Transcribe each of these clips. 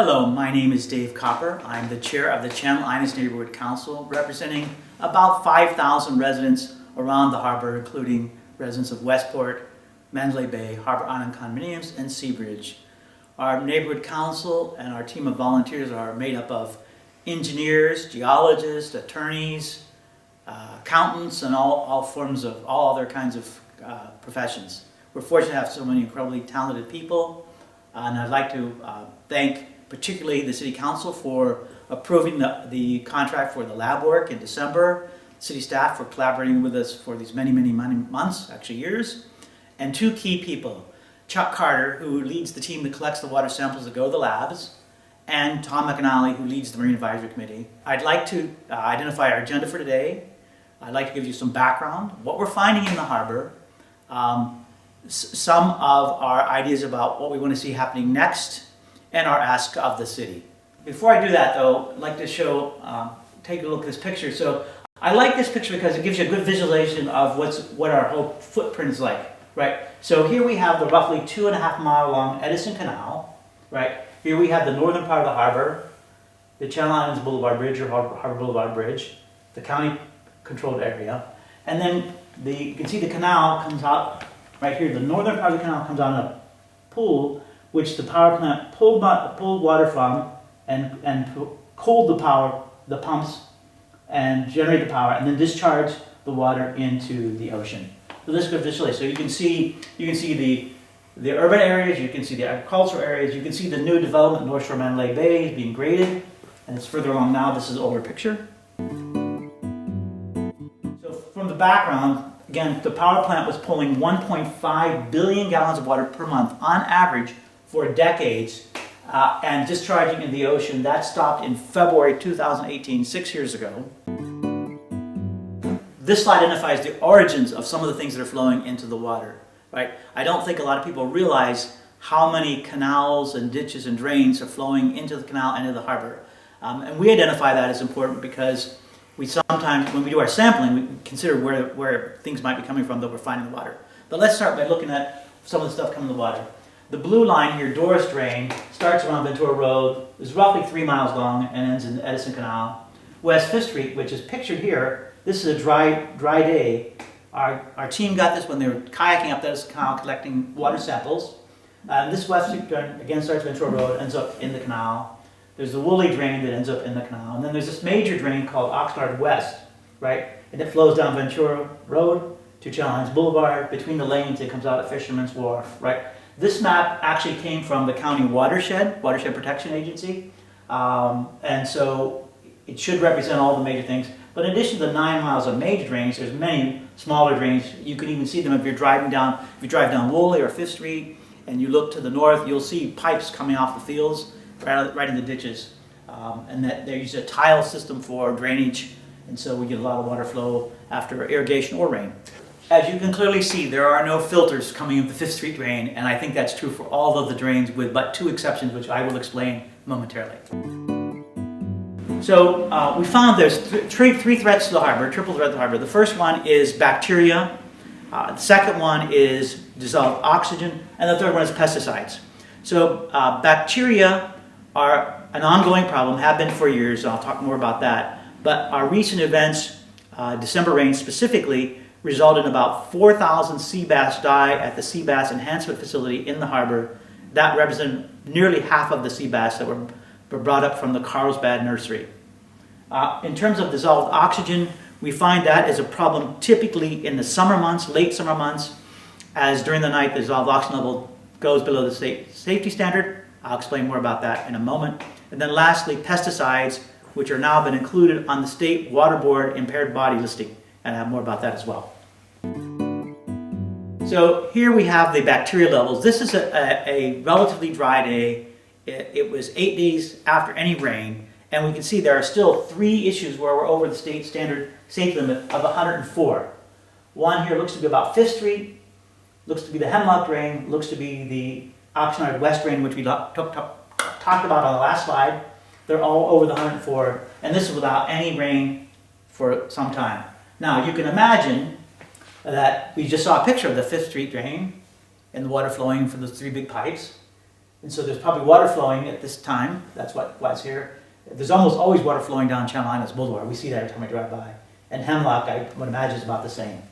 Hello, my name is Dave Copper. I'm the chair of the Channel Island Neighborhood Council, representing about 5,000 residents around the harbor, including residents of Westport, Mandalay Bay, Harbor Island Condominiums, and Seabridge. Our neighborhood council and our team of volunteers are made up of engineers, geologists, attorneys, accountants, and all other kinds of professions. We're fortunate to have so many incredibly talented people, and I'd like to thank particularly the City Council for approving the contract for the lab work in December, city staff for collaborating with us for these many months, actually years, and two key people, Chuck Carter, who leads the team that collects the water samples that go to the labs, and Tom McAnally, who leads the Marine Advisory Committee. I'd like to identify our agenda for today. I'd like to give you some background, what we're finding in the harbor, some of our ideas about what we want to see happening next, and our ask of the city. Before I do that though, I'd like to take a look at this picture. So I like this picture because it gives you a good visualization of what our whole footprint is like, right? So here we have the roughly 2.5 mile long Edison Canal, right? Here we have the northern part of the harbor, the Channel Islands Boulevard Bridge or Harbor Boulevard Bridge, the county controlled area. And then you can see the canal comes out right here. The northern part of the canal comes out in a pool which the power plant pulled water from and cooled the pumps and generate the power, and then discharge the water into the ocean. So this is good visually. So you can see the urban areas, you can see the agricultural areas, you can see the new development North Shore Mandalay Bay is being graded, and it's further along now. This is an older picture. So from the background, again, the power plant was pulling 1.5 billion gallons of water per month on average for decades, and discharging in the ocean. That stopped in February 2018, 6 years ago. This slide identifies the origins of some of the things that are flowing into the water, right? I don't think a lot of people realize how many canals and ditches and drains are flowing into the canal and into the harbor. And we identify that as important because we sometimes, when we do our sampling, we consider where things might be coming from that we're finding in the water. But let's start by looking at some of the stuff coming in the water. The blue line here, Doris Drain, starts around Ventura Road, is roughly 3 miles long and ends in the Edison Canal. West 5th Street, which is pictured here, this is a dry day. Our team got this when they were kayaking up the Edison Canal collecting water samples. This West Street drain, again, starts Ventura Road, ends up in the canal. There's the Woolly Drain that ends up in the canal. And then there's this major drain called Oxnard West, right? And it flows down Ventura Road to Channel Islands Boulevard. Between the lanes, it comes out at Fisherman's Wharf, right? This map actually came from the county Watershed Protection Agency, and so it should represent all the major things. But in addition to the 9 miles of major drains, there's many smaller drains. You can even see them if you drive down Woolly or 5th Street, and you look to the north, you'll see pipes coming off the fields right in the ditches, and that they use a tile system for drainage, and so we get a lot of water flow after irrigation or rain. As you can clearly see, there are no filters coming into the 5th Street drain, and I think that's true for all of the drains with but 2 exceptions, which I will explain momentarily. So we found there's three threats to the harbor, triple threat to the harbor. The first one is bacteria, the second one is dissolved oxygen, and the third one is pesticides. So bacteria are an ongoing problem, have been for years, and I'll talk more about that. But our recent events, December rain specifically, resulted in about 4,000 sea bass die at the Sea Bass Enhancement Facility in the harbor. That represented nearly half of the sea bass that were brought up from the Carlsbad nursery. In terms of dissolved oxygen, we find that is a problem typically in the summer months, late summer months, as during the night the dissolved oxygen level goes below the state safety standard. I'll explain more about that in a moment. And then lastly, pesticides, which are now been included on the State Water Board impaired body listing. And I have more about that as well. So here we have the bacteria levels. This is a relatively dry day. It was 8 days after any rain, and we can see there are still 3 issues where we're over the state standard safety limit of 104. One here looks to be about 5th Street, looks to be the Hemlock Drain, looks to be the Oxnard West Drain, which we talked about on the last slide. They're all over the 104, and this is without any rain for some time. Now, you can imagine that we just saw a picture of the 5th Street drain and the water flowing from the 3 big pipes. And so there's probably water flowing at this time. That's why it's here. There's almost always water flowing down Channel Island's Boulevard. We see that every time we drive by. And Hemlock, I would imagine, is about the same.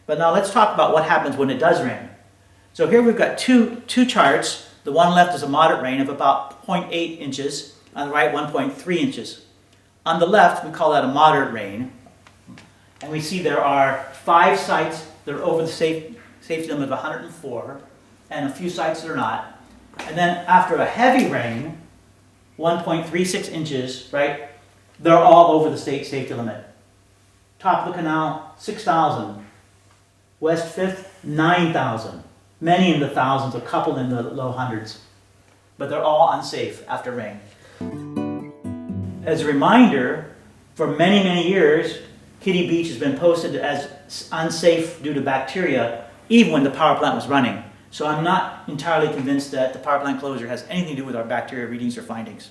But now let's talk about what happens when it does rain. So here we've got two charts. The one left is a moderate rain of about 0.8 inches. On the right, 1.3 inches. On the left, we call that a moderate rain. And we see there are 5 sites that are over the safety limit of 104, and a few sites that are not. And then after a heavy rain, 1.36 inches, right, they're all over the state safety limit. Top of the canal, 6,000. West 5th, 9,000. Many in the thousands, a couple in the low hundreds. But they're all unsafe after rain. As a reminder, for many, many years, Kitty Beach has been posted as unsafe due to bacteria, even when the power plant was running. So I'm not entirely convinced that the power plant closure has anything to do with our bacteria readings or findings.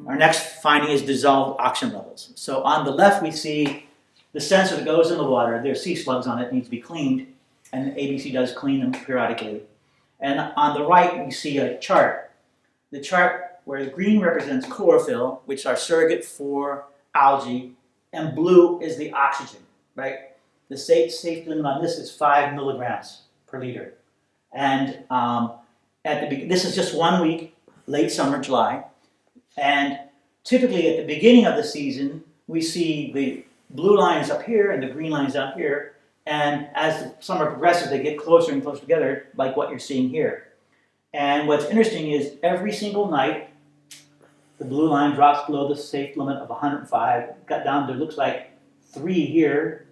Our next finding is dissolved oxygen levels. So on the left we see the sensor that goes in the water. There's sea slugs on it, needs to be cleaned, and ABC does clean them periodically. And on the right we see a chart. The chart where the green represents chlorophyll, which is our surrogate for algae, and blue is the oxygen, right? The safety limit on this is 5 milligrams per liter. And this is just 1 week, late summer, July. And typically at the beginning of the season, we see the blue line is up here and the green line is down here. And as the summer progresses, they get closer and closer together, like what you're seeing here. And what's interesting is every single night, the blue line drops below the safe limit of 105, got down to, looks like 3 here,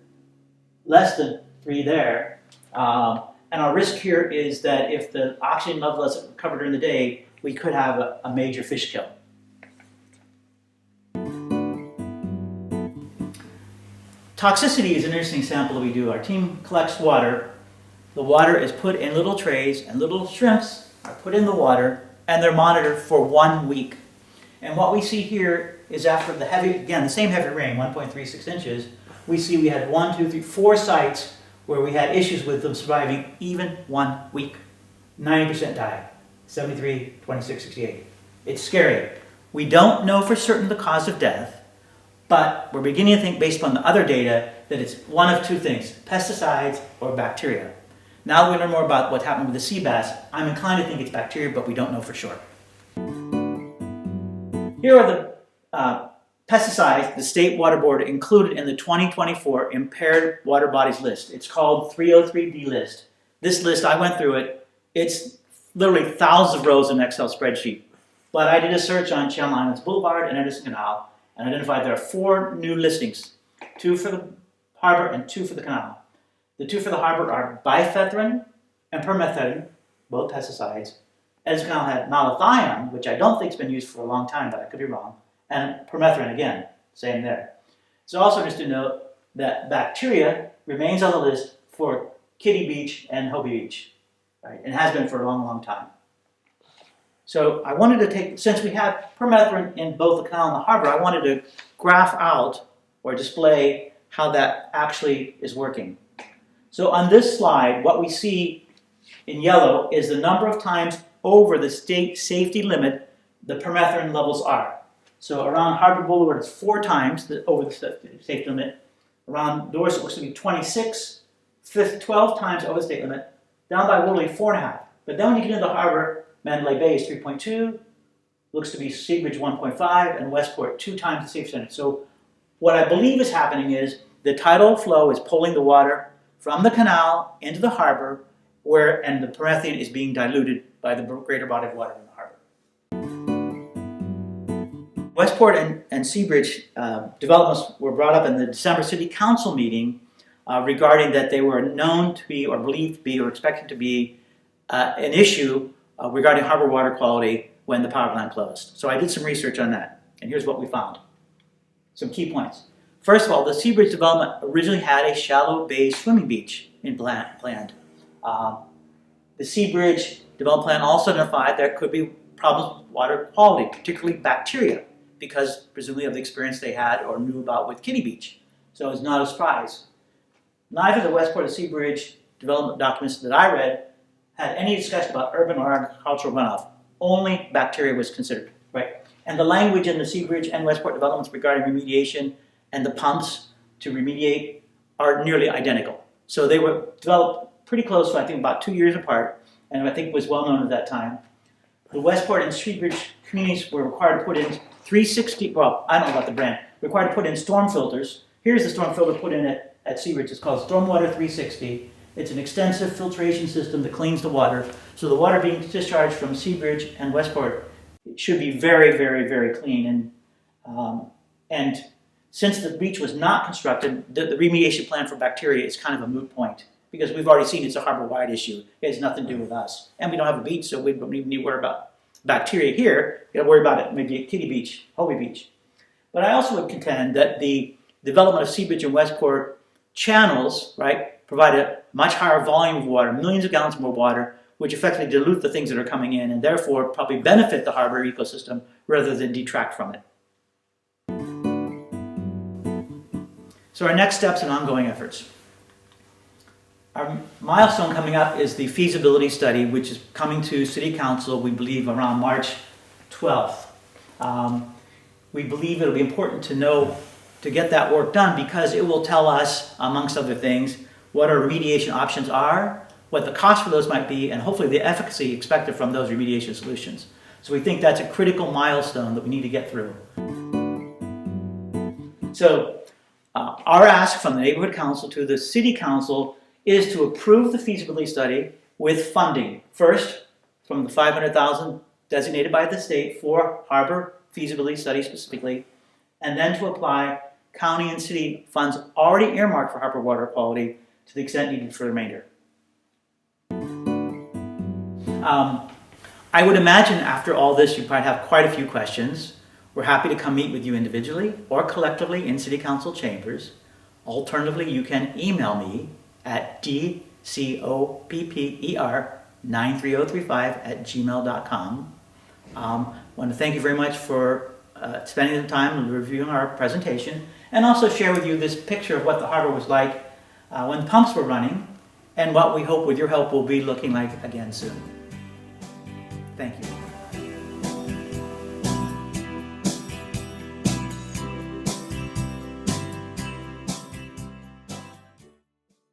less than 3 there. And our risk here is that if the oxygen level isn't recovered during the day, we could have a major fish kill. Toxicity is an interesting sample that we do. Our team collects water. The water is put in little trays, and little shrimps are put in the water, and they're monitored for 1 week. And what we see here is after the heavy, again, the same heavy rain, 1.36 inches, we see we had 1, 2, 3, 4 sites where we had issues with them surviving even 1 week. 90% died. 73, 26, 68. It's scary. We don't know for certain the cause of death, but we're beginning to think, based on the other data, that it's one of 2 things, pesticides or bacteria. Now that we learn more about what happened with the sea bass, I'm inclined to think it's bacteria, but we don't know for sure. Here are the pesticides the State Water Board included in the 2024 Impaired Water Bodies list. It's called 303D list. This list, I went through it. It's literally thousands of rows in an Excel spreadsheet. But I did a search on Channel Island's Boulevard and Edison Canal and identified there are 4 new listings, 2 for the harbor and 2 for the canal. The 2 for the harbor are bifenthrin and permethrin, both pesticides. Edison Canal had malathion, which I don't think has been used for a long time, but I could be wrong, and permethrin again, same there. It's also interesting to note that bacteria remains on the list for Kitty Beach and Hobie Beach, right? And has been for a long, long time. So I wanted to take, since we have permethrin in both the canal and the harbor, I wanted to graph out or display how that actually is working. So on this slide, what we see in yellow is the number of times over the state safety limit the permethrin levels are. So around Harbor Boulevard, it's 4 times over the safety limit. Around Dorset, it looks to be 26, 12 times over the state limit. Down by Woodley, 4.5. But then when you get into the harbor, Mandalay Bay is 3.2, looks to be Seabridge 1.5, and Westport 2 times the safety limit. So what I believe is happening is the tidal flow is pulling the water from the canal into the harbor, and the permethrin is being diluted by the greater body of water in the harbor. Westport and Seabridge developments were brought up in the December City Council meeting regarding that they were known to be, or believed to be, or expected to be an issue regarding harbor water quality when the power plant closed. So I did some research on that, and here's what we found. Some key points. First of all, the Seabridge development originally had a shallow bay swimming beach planned. The Seabridge development plan also identified there could be problems with water quality, particularly bacteria, because presumably of the experience they had or knew about with Kitty Beach. So it's not a surprise. Neither the Westport or Seabridge development documents that I read had any discussion about urban or agricultural runoff. Only bacteria was considered, right? And the language in the Seabridge and Westport developments regarding remediation and the pumps to remediate are nearly identical. So they were developed pretty close, I think about 2 years apart, and I think was well known at that time. The Westport and Seabridge communities were required to put in 360, well, I don't know about the brand, required to put in storm filters. Here's the storm filter put in at Seabridge. It's called Stormwater 360. It's an extensive filtration system that cleans the water. So the water being discharged from Seabridge and Westport should be very, very, very clean. And since the beach was not constructed, the remediation plan for bacteria is kind of a moot point because we've already seen it's a harbor-wide issue. It has nothing to do with us. And we don't have a beach, so we don't even need to worry about bacteria here. You gotta worry about it maybe at Kitty Beach, Hobie Beach. But I also would contend that the development of Seabridge and Westport channels, right, provide a much higher volume of water, millions of gallons more water, which effectively dilute the things that are coming in and therefore probably benefit the harbor ecosystem rather than detract from it. So our next steps and ongoing efforts. Our milestone coming up is the feasibility study, which is coming to City Council, we believe, around March 12th. We believe it'll be important to know, to get that work done because it will tell us, amongst other things, what our remediation options are, what the cost for those might be, and hopefully the efficacy expected from those remediation solutions. So we think that's a critical milestone that we need to get through. So our ask from the Neighborhood Council to the City Council is to approve the feasibility study with funding. First, from the $500,000 designated by the state for harbor feasibility study specifically, and then to apply county and city funds already earmarked for harbor water quality to the extent needed for the remainder. I would imagine after all this you probably have quite a few questions. We're happy to come meet with you individually or collectively in City Council chambers. Alternatively, you can email me at dcopper93035@gmail.com. I want to thank you very much for spending the time reviewing our presentation and also share with you this picture of what the harbor was like when pumps were running and what we hope with your help will be looking like again soon. Thank you.